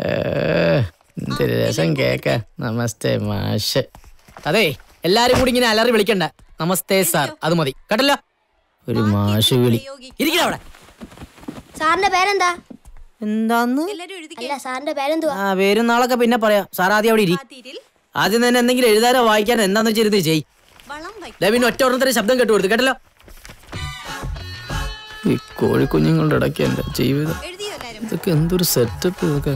എന്തൊരു രസം കേക്ക. നമസ്തേ മാഷ്. അതെ, എല്ലാരും കൂടി ഇങ്ങനെ അലറി വിളിക്കണ്ട. നമസ്തേ സാർ, അത് മതി കേട്ടല്ലോ. ഒരു മാഷ് വിളി. ഇരിക്കണ അവിടെ. സാറിന്റെ പേരെന്താ? എന്താന്ന്? അല്ല, സാറിന്റെ പേരെന്തുവാ? പേരും നാളൊക്കെ പിന്നെ പറയാം. സാർ ആദ്യം അവിടെ ഇരി. ആദ്യം തന്നെ എന്തെങ്കിലും എഴുതാനോ വായിക്കാനോ എന്താന്ന് വെച്ചിരുന്ന് ചെയ്. പിന്നെ ഒറ്റ ഓർമ്മത്തിന് ശബ്ദം കേട്ടു കൊടുത്തു കേട്ടല്ലോ. ഈ കോഴിക്കുഞ്ഞുങ്ങളുടെ ഇടയ്ക്ക് എന്റെ ജീവിതം. ഇതൊക്കെ എന്തൊരു സെറ്റപ്പ്. ഇതൊക്കെ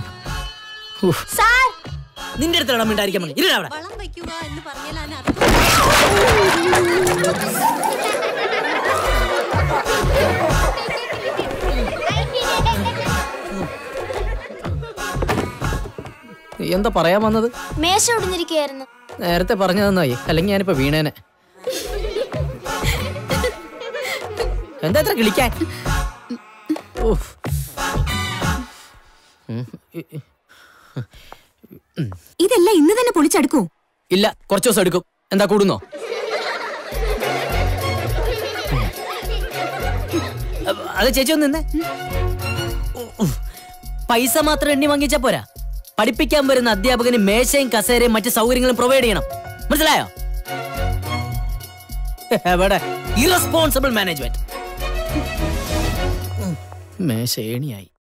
നിന്റെ അടുത്ത് ഇടാൻ വേണ്ടിയിരിക്കാൻ മതി. ഇരുടാ അവിടെ. എന്താ പറയാൻ വന്നത്? മേശ ഒടിഞ്ഞിരിക്കുകയായിരുന്നു. നേരത്തെ പറഞ്ഞു തന്നായി, അല്ലെങ്കിൽ ഞാനിപ്പോ വീണേനെ. എന്താ ഇത്ര കിളിക്കാൻ? ഇതെല്ലാം ഇന്ന് തന്നെ പൊളിച്ചെടുക്കൂ? ഇല്ല, കുറച്ചു ദിവസം എടുക്കും. എന്താ കൂടുന്നോ? അത് ചേച്ചി ഒന്ന് നിന്നേ. പൈസ മാത്രം എണ്ണി വാങ്ങിച്ചാ പോരാ. പഠിപ്പിക്കാൻ വരുന്ന അധ്യാപകന് മേശയും കസേരയും മറ്റു സൗകര്യങ്ങളും പ്രൊവൈഡ് ചെയ്യണം. മനസ്സിലായോ? എവിടെ ഇറസ്പോൺസിബിൾ മാനേജ്മെന്റ്. മേശ ഏണിയായി.